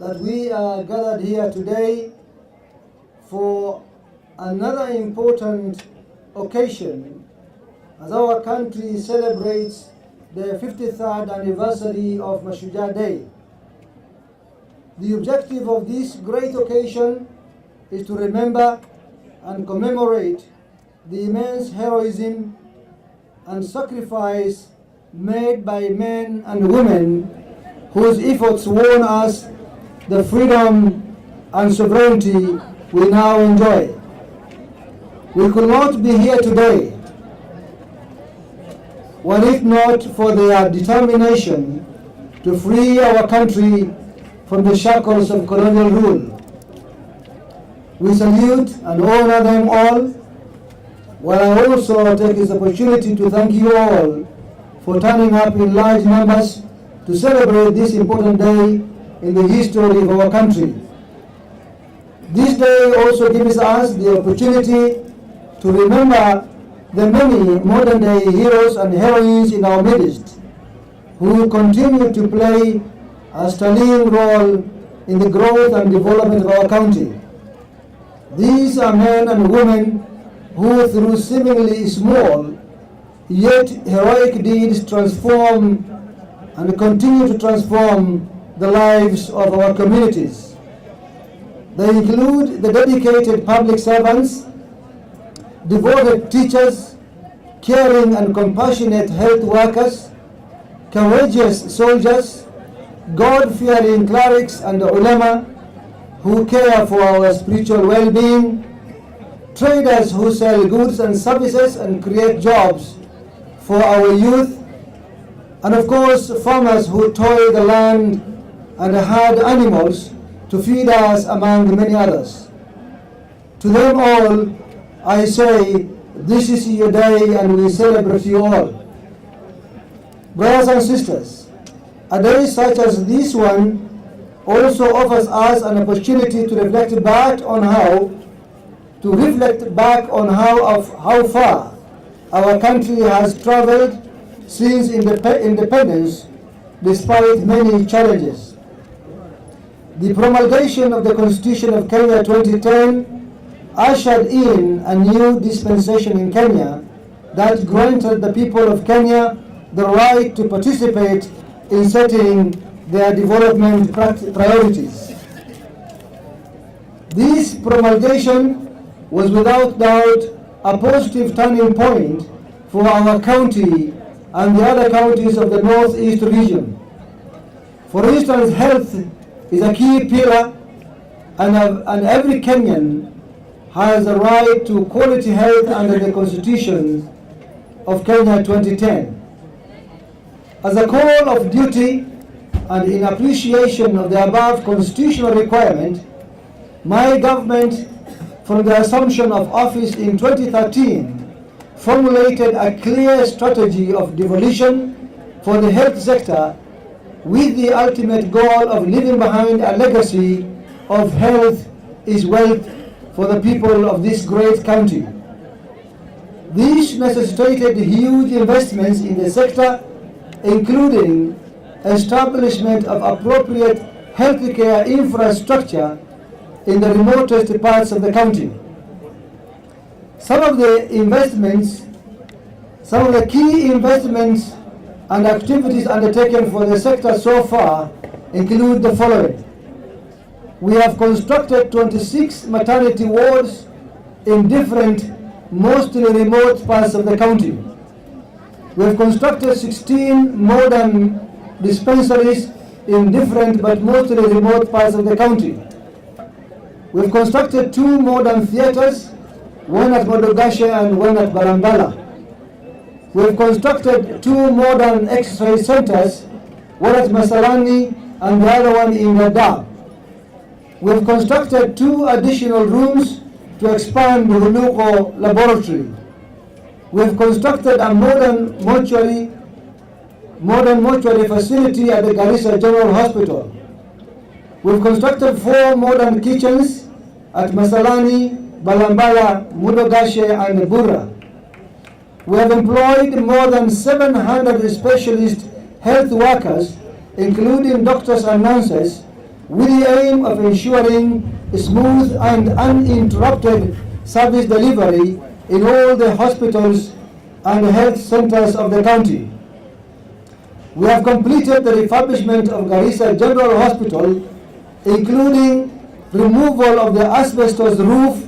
that we are gathered here today for another important occasion as our country celebrates the 53rd anniversary of Mashujaa Day. The objective of this great occasion is to remember and commemorate the immense heroism and sacrifice made by men and women whose efforts won us the freedom and sovereignty we now enjoy. We could not be here today were it not for their determination to free our country from the shackles of colonial rule. We salute and honor them all, while I also take this opportunity to thank you all for turning up in large numbers to celebrate this important day in the history of our country. This day also gives us the opportunity to remember the many modern-day heroes and heroines in our midst who continue to play a sterling role in the growth and development of our country. These are men and women who, through seemingly small yet heroic deeds, transform and continue to transform the lives of our communities. They include the dedicated public servants, devoted teachers, caring and compassionate health workers, courageous soldiers, God-fearing clerics and ulama who care for our spiritual well-being, traders who sell goods and services and create jobs for our youth, and of course farmers who toil the land and herd animals to feed us, among many others. To them all, I say, this is your day and we celebrate you all. Brothers and sisters, a day such as this one also offers us an opportunity to reflect back on how far our country has traveled since independence, despite many challenges. The promulgation of the Constitution of Kenya 2010 ushered in a new dispensation in Kenya that granted the people of Kenya the right to participate in setting their development priorities. This promulgation was without doubt a positive turning point for our county and the other counties of the Northeast region. For instance, health is a key pillar, and every Kenyan has a right to quality health under the Constitution of Kenya 2010. As a call of duty and in appreciation of the above constitutional requirement, my government, from the assumption of office in 2013, formulated a clear strategy of devolution for the health sector with the ultimate goal of leaving behind a legacy of health is wealth for the people of this great country. This necessitated huge investments in the sector, including establishment of appropriate healthcare infrastructure in the remotest parts of the country. Some of the key investments and activities undertaken for the sector so far include the following. We have constructed 26 maternity wards in different, mostly remote parts of the country. We have constructed 16 modern dispensaries in different but mostly remote parts of the country. We have constructed 2 modern theaters, one at Mashujaaaa and one at Barambala. We have constructed 2 modern exercise centers, one at Masalani and the other one in Dadaab. We have constructed 2 additional rooms to expand the Huluko laboratory. We have constructed a modern mortuary facility at the Garissa General Hospital. We have constructed 4 modern kitchens at Masalani, Balambala, Mudogashe and Burra. We have employed more than 700 specialist health workers, including doctors and nurses, with the aim of ensuring smooth and uninterrupted service delivery in all the hospitals and health centers of the county. We have completed the refurbishment of Garissa General Hospital, including removal of the asbestos roof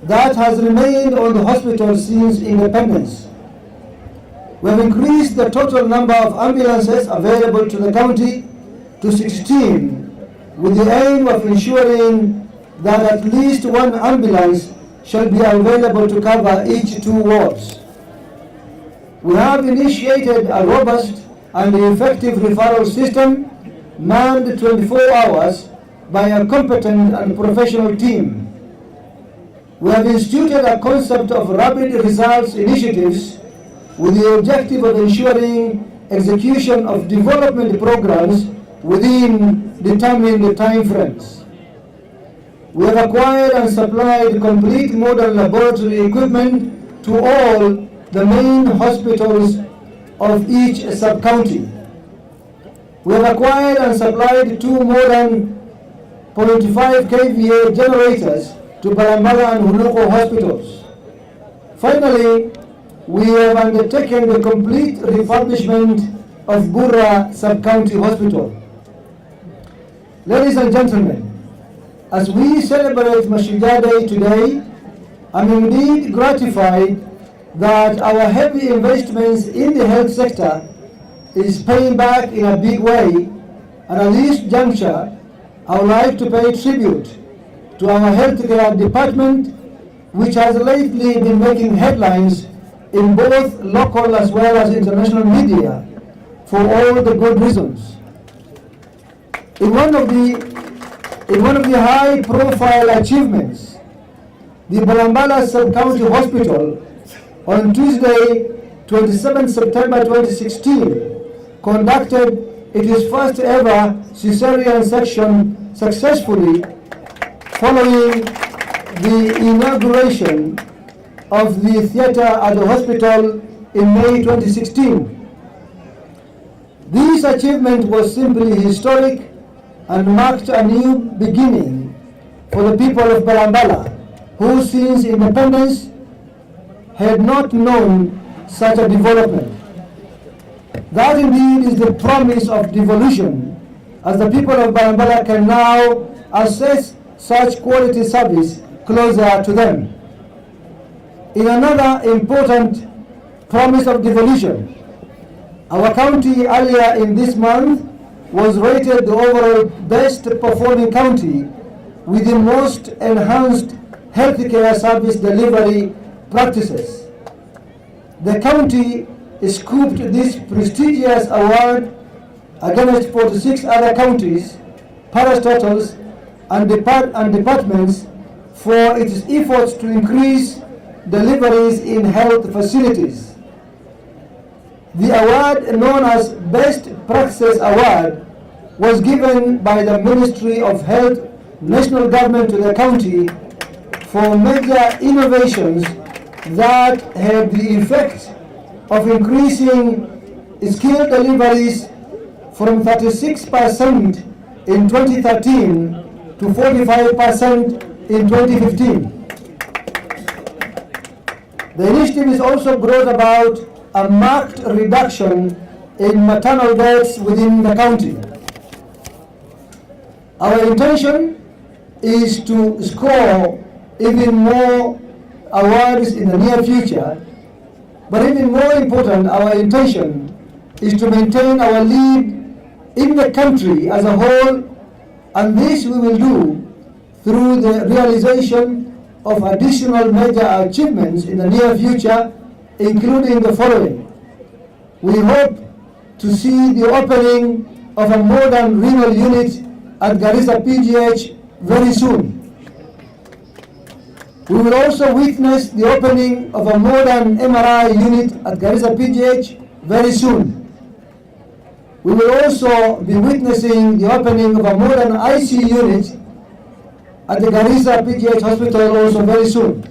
that has remained on the hospital since independence. We have increased the total number of ambulances available to the county to 16, with the aim of ensuring that at least one ambulance shall be available to cover each 2 wards. We have initiated a robust and effective referral system manned 24 hours by a competent and professional team. We have instituted a concept of rapid results initiatives with the objective of ensuring execution of development programs within determined time frames. We have acquired and supplied complete modern laboratory equipment to all the main hospitals of each sub-county. We have acquired and supplied 2 modern 0.5 kVA generators to Balambala and Huluko hospitals. Finally, we have undertaken the complete refurbishment of Burra Sub-County Hospital. Ladies and gentlemen, as we celebrate Mashujaa Day today, I'm indeed gratified that our heavy investments in the health sector is paying back in a big way, and at this juncture, I would like to pay tribute to our healthcare department, which has lately been making headlines in both local as well as international media for all the good reasons. In one of the high-profile achievements, the Balambala Sub-County Hospital on Tuesday, 27 September 2016, conducted its first ever cesarean section successfully following the inauguration of the theater at the hospital in May 2016. This achievement was simply historic and marked a new beginning for the people of Balambala, who since independence had not known such a development. That indeed is the promise of devolution, as the people of Balambala can now access such quality service closer to them. In another important promise of devolution, our county earlier in this month was rated the overall best performing county with the most enhanced healthcare service delivery practices. The county scooped this prestigious award against 46 other counties, parastatals, and departments for its efforts to increase deliveries in health facilities. The award, known as Best Practices Award, was given by the Ministry of Health, National Government to the county for major innovations that had the effect of increasing skilled deliveries from 36% in 2013 to 45% in 2015. The initiative has also brought about a marked reduction in maternal deaths within the county. Our intention is to score even more awards in the near future, but even more important, our intention is to maintain our lead in the country as a whole, and this we will do through the realization of additional major achievements in the near future, including the following. We hope to see the opening of a modern renal unit at Garissa PGH very soon. We will also witness the opening of a modern MRI unit at Garissa PGH very soon. We will also be witnessing the opening of a modern IC unit at the Garissa PGH hospital also very soon.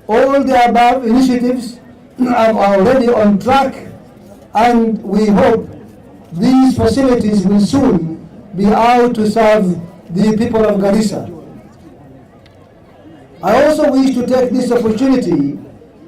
All the above initiatives are already on track, and we hope these facilities will soon be out to serve the people of Garissa. I also wish to take this opportunity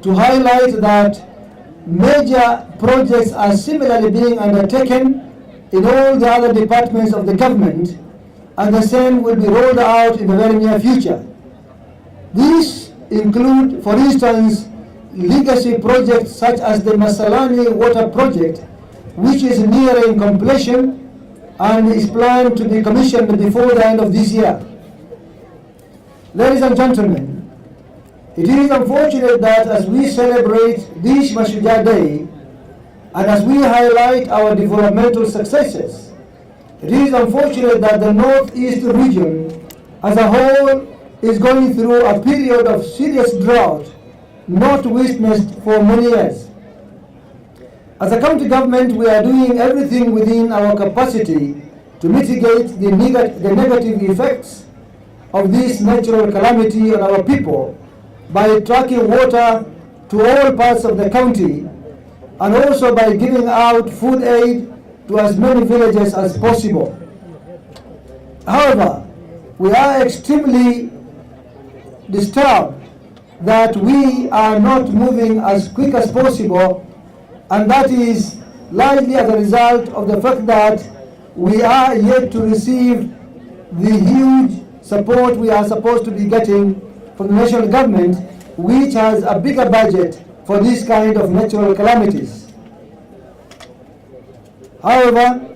to highlight that major projects are similarly being undertaken in all the other departments of the government, and the same will be rolled out in the very near future. These include, for instance, legacy projects such as the Masalani Water Project, which is nearing completion and is planned to be commissioned before the end of this year. Ladies and gentlemen, it is unfortunate that as we celebrate this Mashujaa Day and as we highlight our developmental successes, it is unfortunate that the Northeast region as a whole is going through a period of serious drought not witnessed for many years. As a county government, we are doing everything within our capacity to mitigate the negative effects of this natural calamity on our people by tracking water to all parts of the county and also by giving out food aid to as many villages as possible. However, we are extremely disturbed that we are not moving as quick as possible, and that is largely as a result of the fact that we are yet to receive the huge support we are supposed to be getting from the national government, which has a bigger budget for this kind of natural calamities. However,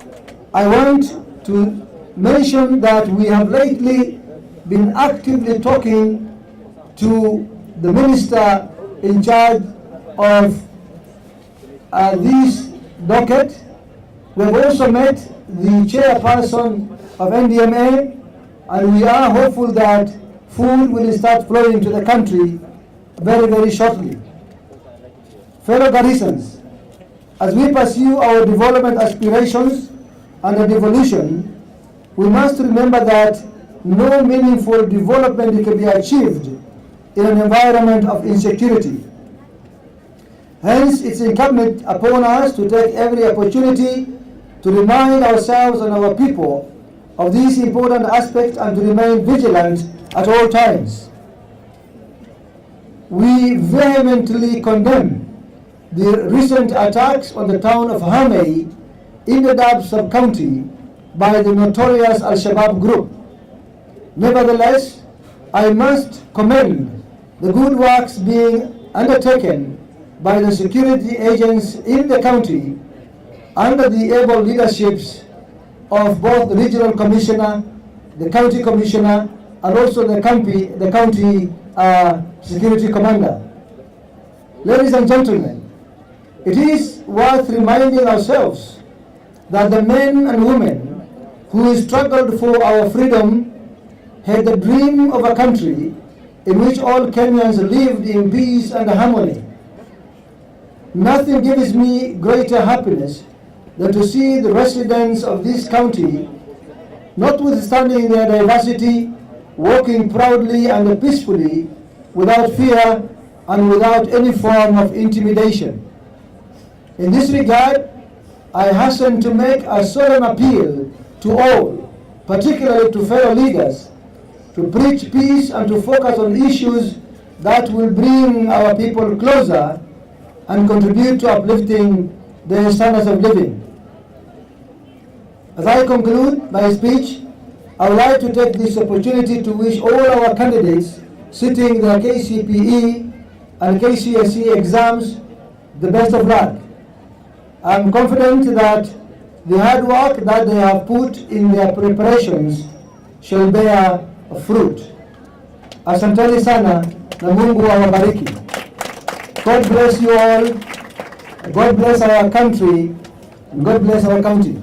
I want to mention that we have lately been actively talking to the minister in charge of this docket. We have also met the chairperson of NDMA, and we are hopeful that food will start flowing to the country very, very shortly. Fellow Garissans, as we pursue our development aspirations under devolution, we must remember that no meaningful development can be achieved in an environment of insecurity. Hence, it's incumbent upon us to take every opportunity to remind ourselves and our people of this important aspect and to remain vigilant at all times. We vehemently condemn the recent attacks on the town of Hamei in the Dab sub-county by the notorious Al-Shabaab group. Nevertheless, I must commend the good works being undertaken by the security agents in the county under the able leaderships of both the regional commissioner, the county commissioner, and also the county security commander. Ladies and gentlemen, it is worth reminding ourselves that the men and women who struggled for our freedom had the dream of a country in which all Kenyans lived in peace and harmony. Nothing gives me greater happiness than to see the residents of this county, notwithstanding their diversity, walking proudly and peacefully without fear and without any form of intimidation. In this regard, I hasten to make a solemn appeal to all, particularly to fellow leaders, to preach peace and to focus on issues that will bring our people closer and contribute to uplifting their standards of living. As I conclude my speech, I would like to take this opportunity to wish all our candidates sitting their KCPE and KCSE exams the best of luck. I am confident that the hard work that they have put in their preparations shall bear fruit. Asanteni sana na Mungu awabariki. God bless you all. God bless our country. And God bless our county.